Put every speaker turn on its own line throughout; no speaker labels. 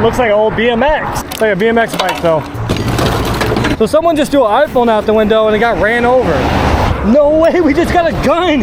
looks like an old BMX. It's like a BMX bike though. So someone just threw an iPhone out the window and it got ran over. No way, we just got a gun.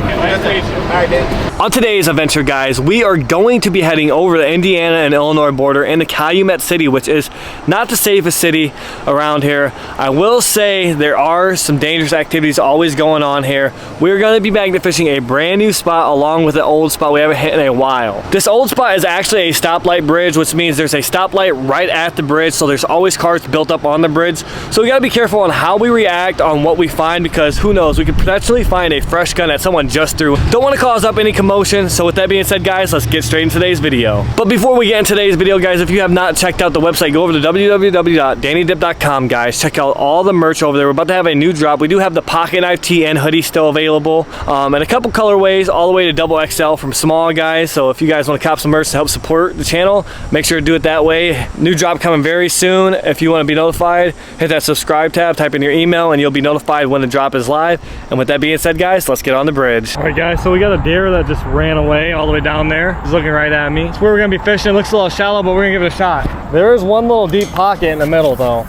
On today's adventure, guys, we are going to be heading over the Indiana and Illinois border into Calumet City, which is not the safest city around here. I will say there are some dangerous activities always going on here. We're going to be magnet fishing a brand new spot along with an old spot we haven't hit in a while. This old spot is actually a stoplight bridge, which means there's a stoplight right at the bridge, so there's always cars built up on the bridge. So we got to be careful on how we react on what we find, because who knows, we could potentially find a fresh gun that someone just threw. Don't want to cause up any commotion, so with that being said, guys, let's get straight into today's video. But before we get into today's video, guys, if you have not checked out the website, go over to www.dannydip.com, guys. Check out all the merch over there. We're about to have a new drop. We do have the pocket knife tee and hoodie still available, and a couple colorways all the way to double XL from small, guys. So if you guys want to cop some merch to help support the channel, make sure to do it that way. New drop coming very soon. If you want to be notified, hit that subscribe tab, type in your email, and you'll be notified when the drop is live. And with that being said, guys, let's get on the bridge. All right, guys, so we got a deer that just ran away all the way down there. He's looking right at me. It's where we're gonna be fishing. It looks a little shallow, but we're gonna give it a shot. There is one little deep pocket in the middle though.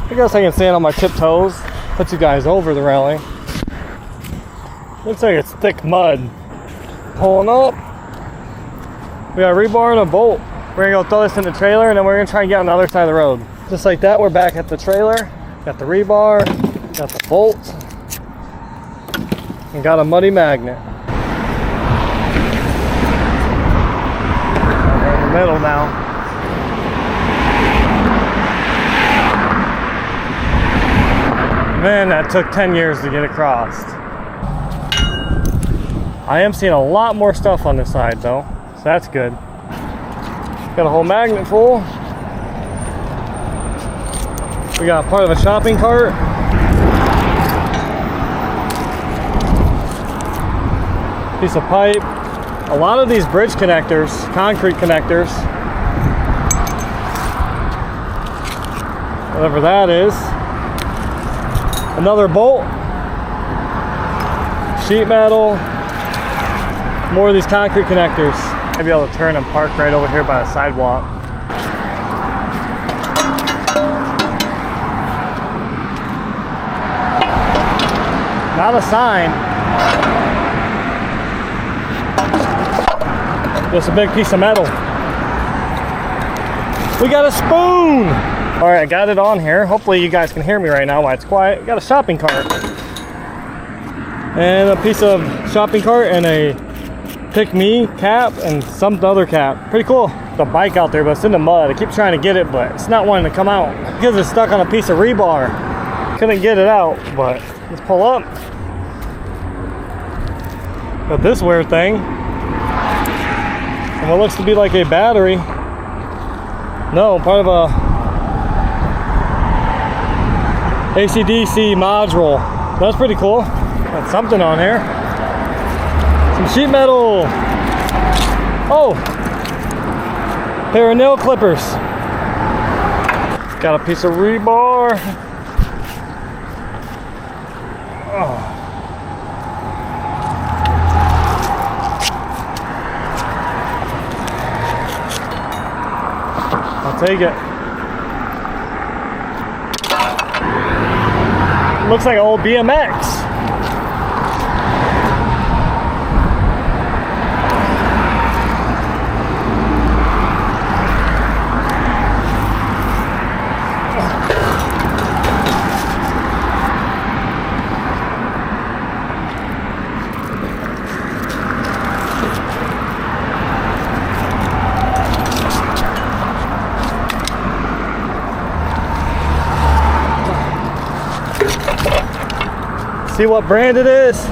I guess I can stand on my tiptoes. Put you guys over the railing. Looks like it's thick mud. Pulling up. We got a rebar and a bolt. We're gonna go throw this in the trailer, and then we're gonna try and get on the other side of the road. Just like that, we're back at the trailer. Got the rebar, got the bolt, and got a muddy magnet. In the middle now. Man, that took 10 years to get across. I am seeing a lot more stuff on this side though, so that's good. Got a whole magnet full. We got part of a shopping cart. Piece of pipe. A lot of these bridge connectors, concrete connectors, whatever that is. Another bolt, sheet metal, more of these concrete connectors. I'll be able to turn and park right over here by the sidewalk. Not a sign. Just a big piece of metal. We got a spoon! All right, I got it on here. Hopefully you guys can hear me right now while it's quiet. We got a shopping cart. And a piece of shopping cart and a Pick Me cap and some other cap. Pretty cool. The bike out there, but it's in the mud. I keep trying to get it, but it's not wanting to come out because it's stuck on a piece of rebar. Couldn't get it out, but let's pull up. Got this weird thing. And what looks to be like a battery. No, part of a AC/DC module. That's pretty cool. Got something on here. Some sheet metal. Oh, pair of nail clippers. Got a piece of rebar. Oh. I'll take it. Looks like an old BMX. See what brand it is?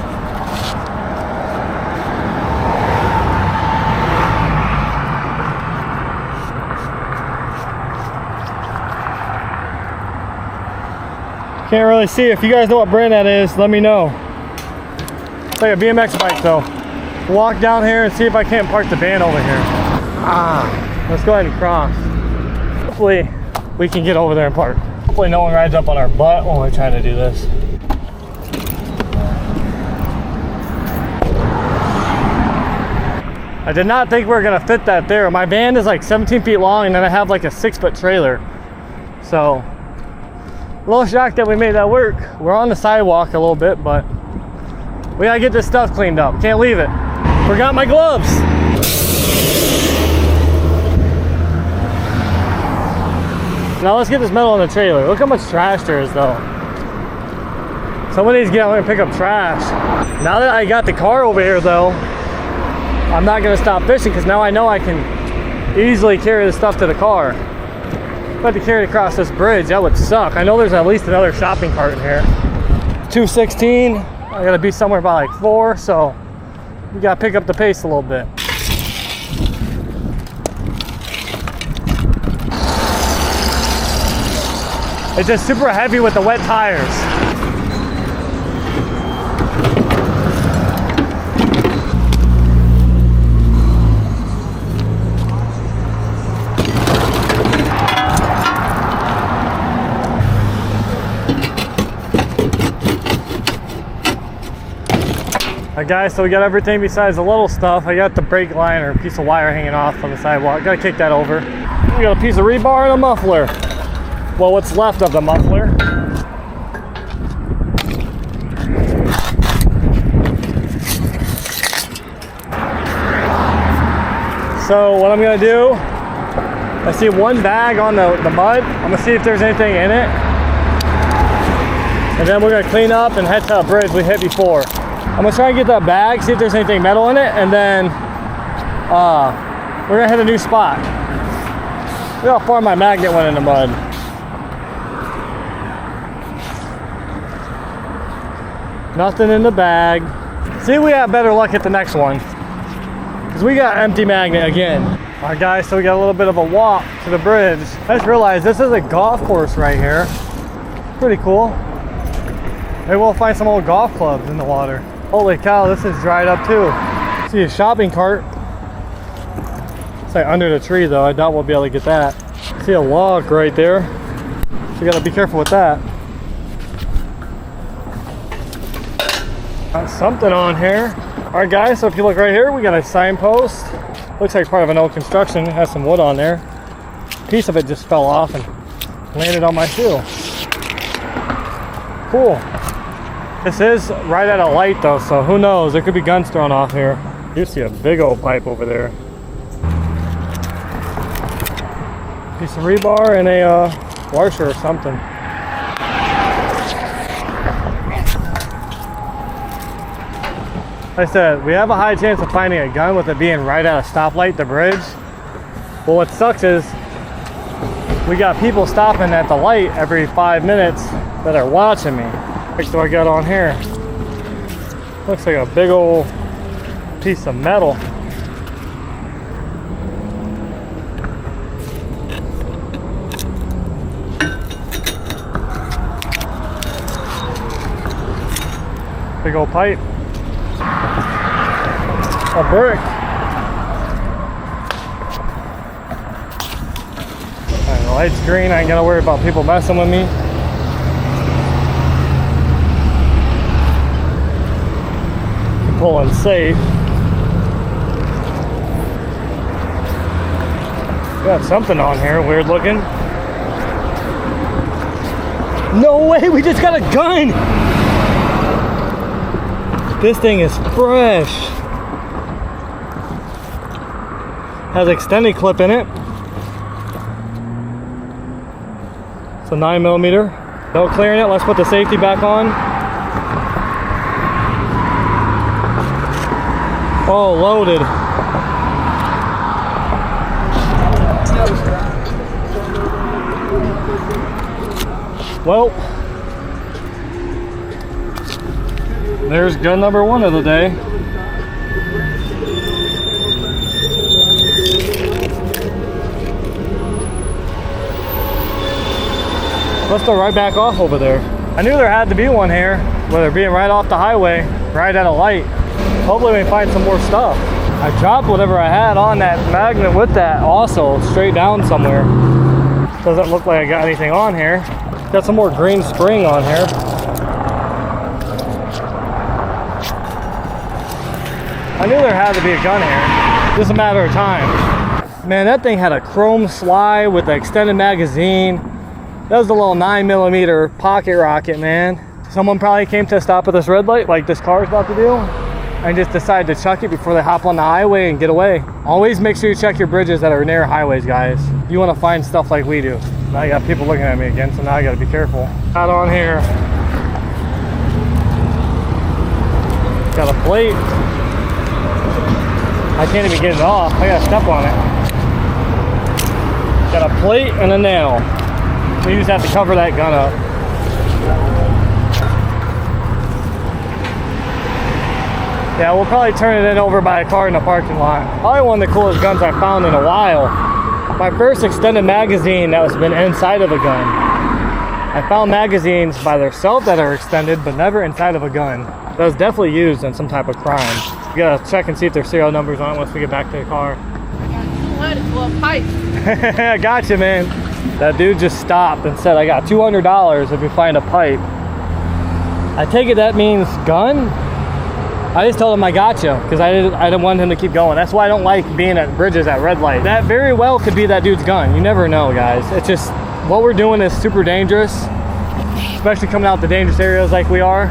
Can't really see. If you guys know what brand that is, let me know. It's like a BMX bike though. Walk down here and see if I can't park the van over here. Let's go ahead and cross. Hopefully we can get over there and park. Hopefully no one rides up on our butt when we're trying to do this. I did not think we were gonna fit that there. My van is like 17 feet long and then I have like a 6-foot trailer. So, a little shocked that we made that work. We're on the sidewalk a little bit, but we gotta get this stuff cleaned up. Can't leave it. Forgot my gloves. Now let's get this metal in the trailer. Look how much trash there is though. Somebody needs to get out here and pick up trash. Now that I got the car over here though, I'm not gonna stop fishing because now I know I can easily carry the stuff to the car. If I had to carry it across this bridge, that would suck. I know there's at least another shopping cart in here. 2:16, I gotta be somewhere by like 4, so we gotta pick up the pace a little bit. It's just super heavy with the wet tires. Alright guys, so we got everything besides the little stuff. I got the brake line or a piece of wire hanging off on the sidewalk. Gotta kick that over. We got a piece of rebar and a muffler. Well, what's left of the muffler. So what I'm gonna do, I see one bag on the mud. I'm gonna see if there's anything in it. And then we're gonna clean up and head to a bridge we hit before. I'm gonna try and get that bag, see if there's anything metal in it, and then we're gonna hit a new spot. Look how far my magnet went in the mud. Nothing in the bag. See if we have better luck at the next one. Because we got empty magnet again. Alright guys, so we got a little bit of a walk to the bridge. I just realized this is a golf course right here. Pretty cool. Maybe we'll find some old golf clubs in the water. Holy cow, this is dried up too. See a shopping cart. It's like under the tree though. I doubt we'll be able to get that. See a log right there. So you gotta be careful with that. Got something on here. Alright guys, so if you look right here, we got a signpost. Looks like part of an old construction. It has some wood on there. A piece of it just fell off and landed on my shoe. Cool. This is right at a light though, so who knows? There could be guns thrown off here. You see a big old pipe over there. Piece of rebar and a washer or something. Like I said, we have a high chance of finding a gun with it being right at a stoplight, the bridge. But what sucks is we got people stopping at the light every 5 minutes that are watching me. What do I got on here? Looks like a big old piece of metal. Big old pipe. A brick. Alright, the light's green. I ain't gotta worry about people messing with me. Pulling safe. Got something on here, weird looking. No way, we just got a gun! This thing is fresh. Has extended clip in it. It's a 9mm. No clearing it. Let's put the safety back on. Oh, loaded. Well, there's gun number 1 of the day. Let's go right back off over there. I knew there had to be one here, whether being right off the highway, right at a light. Hopefully we can find some more stuff. I dropped whatever I had on that magnet with that also straight down somewhere. Doesn't look like I got anything on here. Got some more green string on here. I knew there had to be a gun here. Just a matter of time. Man, that thing had a chrome slide with the extended magazine. That was a little 9mm pocket rocket, man. Someone probably came to a stop at this red light like this car is about to do and just decided to chuck it before they hop on the highway and get away. Always make sure you check your bridges that are near highways, guys. You want to find stuff like we do. Now I got people looking at me again, so now I got to be careful. Out on here. Got a plate. I can't even get it off. I got to step on it. Got a plate and a nail. We just have to cover that gun up. Yeah, we'll probably turn it in over by a car in the parking lot. Probably one of the coolest guns I've found in a while. My first extended magazine that was been inside of a gun. I found magazines by themselves that are extended, but never inside of a gun. That was definitely used in some type of crime. We gotta check and see if there's serial numbers on it once we get back to the car.
What? It's a little pipe.
I got you, man. That dude just stopped and said, I got $200 if you find a pipe. I take it that means gun? I just told him I got you because I didn't want him to keep going. That's why I don't like being at bridges at red light. That very well could be that dude's gun. You never know, guys. It's just what we're doing is super dangerous, especially coming out the dangerous areas like we are.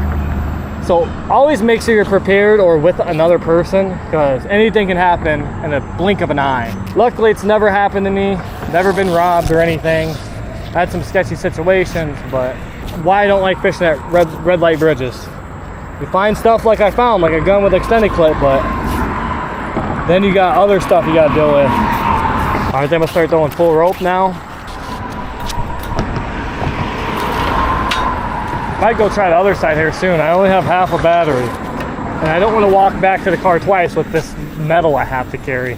So always make sure you're prepared or with another person because anything can happen in a blink of an eye. Luckily, it's never happened to me. Never been robbed or anything. I had some sketchy situations, but why I don't like fishing at red light bridges. You find stuff like I found, like a gun with extended clip, but then you got other stuff you got to deal with. All right, I'm gonna start throwing full rope now. Might go try the other side here soon. I only have half a battery, and I don't want to walk back to the car twice with this metal I have to carry.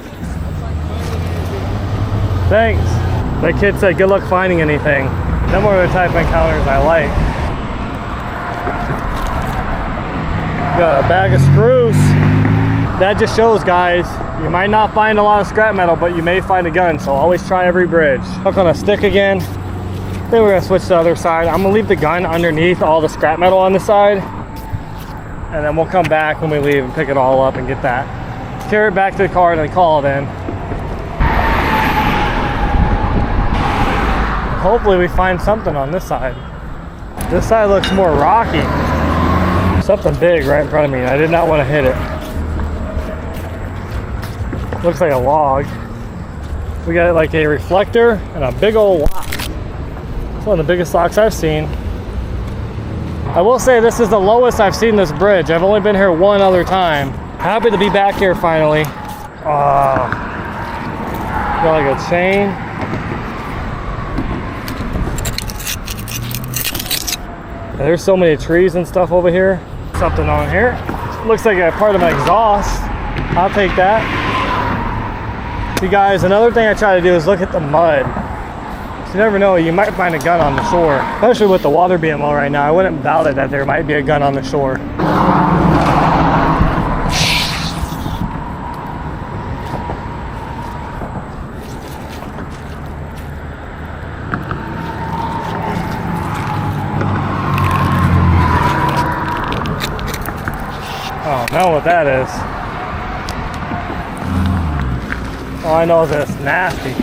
Thanks. That kid said, good luck finding anything. Them are the type of encounters I like. Got a bag of screws. That just shows, guys, you might not find a lot of scrap metal, but you may find a gun, so always try every bridge. Hook on a stick again. Then we're gonna switch to the other side. I'm gonna leave the gun underneath all the scrap metal on the side, and then we'll come back when we leave and pick it all up and get that. Carry it back to the car and then call it in. Hopefully we find something on this side. This side looks more rocky. Something big right in front of me. I did not want to hit it. Looks like a log. We got like a reflector and a big old lock. It's one of the biggest locks I've seen. I will say this is the lowest I've seen this bridge. I've only been here one other time. Happy to be back here finally. Got like a chain. There's so many trees and stuff over here. Something on here. Looks like a part of my exhaust. I'll take that. See, guys, another thing I try to do is look at the mud. You never know, you might find a gun on the shore. Especially with the water being low right now, I wouldn't doubt it that there might be a gun on the shore. Oh, I know what that is. All I know is that it's nasty.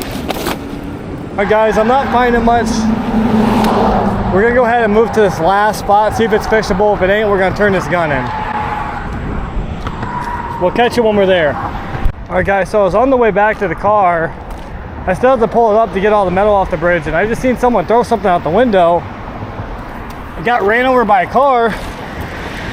All right, guys, I'm not finding much. We're gonna go ahead and move to this last spot, see if it's fishable. If it ain't, we're gonna turn this gun in. We'll catch you when we're there. All right, guys, so I was on the way back to the car. I still have to pull it up to get all the metal off the bridge, and I just seen someone throw something out the window. It got ran over by a car,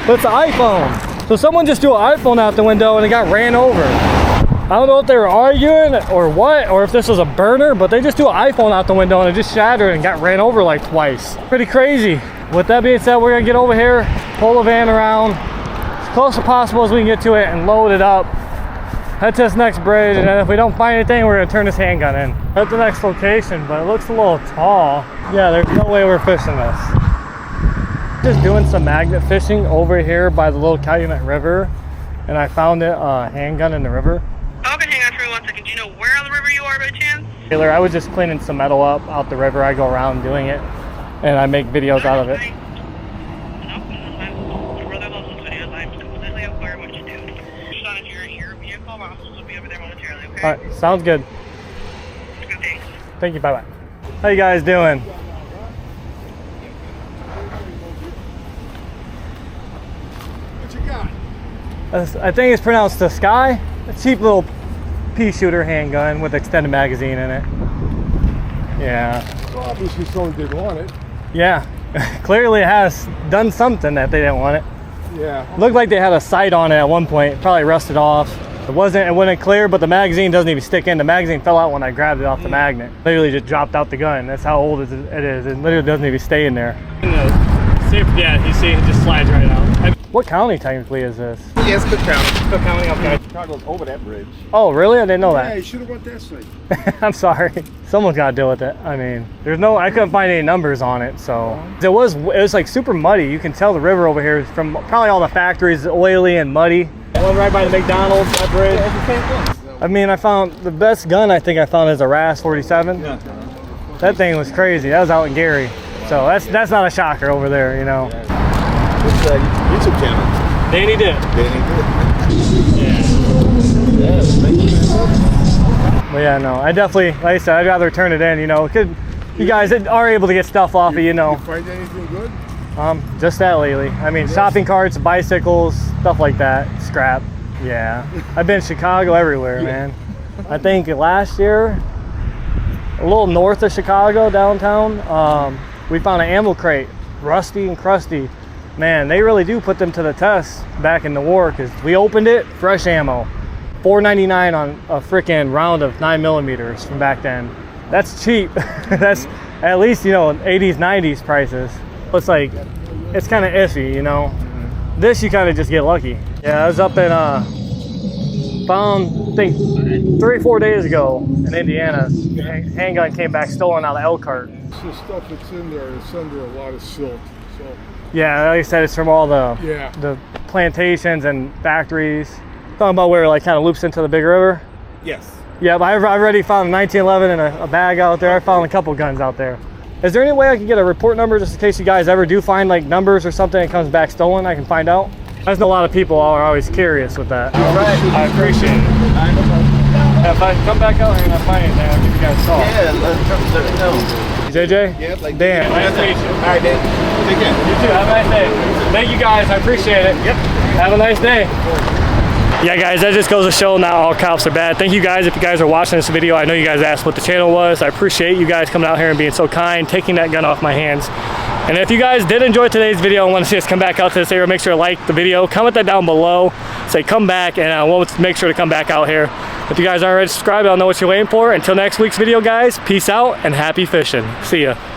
but it's an iPhone. So someone just threw an iPhone out the window and it got ran over. I don't know if they were arguing or what, or if this was a burner, but they just threw an iPhone out the window and it just shattered and got ran over like twice. Pretty crazy. With that being said, we're gonna get over here, pull the van around as close as possible as we can get to it and load it up. Head to this next bridge, and then if we don't find anything, we're gonna turn this handgun in. At the next location, but it looks a little tall. Yeah, there's no way we're fishing this. Just doing some magnet fishing over here by the little Calumet River, and I found a handgun in the river.
Okay, hang on for 1 second. Do you know where on the river you are by chance?
Taylor, I was just cleaning some metal up out the river. I go around doing it, and I make videos out of it.
No, that's fine. My brother loves those videos. I'm completely aware of what you do. Just on your vehicle, my officers will be over there momentarily.
All right, sounds good.
Okay.
Thank you. Bye bye. How you guys doing?
What you got?
I think it's pronounced the Sky. A cheap little pea shooter handgun with extended magazine in it. Yeah.
Well, obviously someone did want it.
Yeah. Clearly it has done something that they didn't want it.
Yeah.
Looked like they had a sight on it at one point. Probably rusted off. It wasn't clear, but the magazine doesn't even stick in. The magazine fell out when I grabbed it off the magnet. Literally just dropped out the gun. That's how old it is. It literally doesn't even stay in there. Yeah, you see it just slides right out. What county technically is this?
Yes, Cook County.
Cook County, okay.
Chicago's over that bridge.
Oh, really? I didn't know
Yeah,
that.
you should have went that side.
I'm sorry. Someone's got to deal with it. I mean, I couldn't find any numbers on it, so. It was like super muddy. You can tell the river over here from probably all the factories, oily and muddy. One right by the McDonald's, that bridge.
Yeah, it's the same thing.
I mean, I found the best gun I think I found is a RAS 47.
Yeah.
That thing was crazy. That was out in Gary. So that's not a shocker over there, you know.
What's the YouTube channel?
Danny did.
Danny
But yeah, no, I definitely, like I said, I'd rather turn it in, you know. You guys are able to get stuff off it, you know.
You find anything good?
Just that lately. I mean, shopping carts, bicycles, stuff like that, scrap. Yeah, I've been in Chicago everywhere, man. I think last year, a little north of Chicago, downtown, we found an ammo crate, rusty and crusty. Man, they really do put them to the test back in the war, because we opened it, fresh ammo. $4.99 on a freaking round of 9mm from back then. That's cheap. That's at least, you know, 80s, 90s prices. It's like, it's kind of iffy, you know. This you kind of just get lucky. Yeah, I was up in, found, I think, 3 or 4 days ago in Indiana. Handgun came back stolen out of Elkhart.
The stuff that's in there is under a lot of silt. So
Yeah, like I said, it's from all the plantations and factories. Talking about where it like kind of loops into the big river.
yes.
Yeah, but I've already found a 1911 in a bag out there. I found a couple guns out there. Is there any way I can get a report number just in case you guys ever do find like numbers or something that comes back stolen? I can find out. I know a lot of people are always curious with that.
All right.
I appreciate it. Yeah, if I come back out here and I find anything, I'll give you guys a call.
Yeah, let me know.
JJ?
Yeah, like
Dan. Nice to meet you.
All right, Dan. Take care.
You too. Have a nice day. Thank you guys. I appreciate it.
Yep.
Have a nice day. Yeah, guys, that just goes to show not all cops are bad. Thank you guys if you guys are watching this video. I know you guys asked what the channel was. I appreciate you guys coming out here and being so kind, taking that gun off my hands. And if you guys did enjoy today's video and want to see us come back out to this area, make sure to like the video, comment that down below, say come back, and we'll make sure to come back out here. If you guys aren't already subscribed, I'll know what you're waiting for. Until next week's video, guys, peace out and happy fishing. See ya.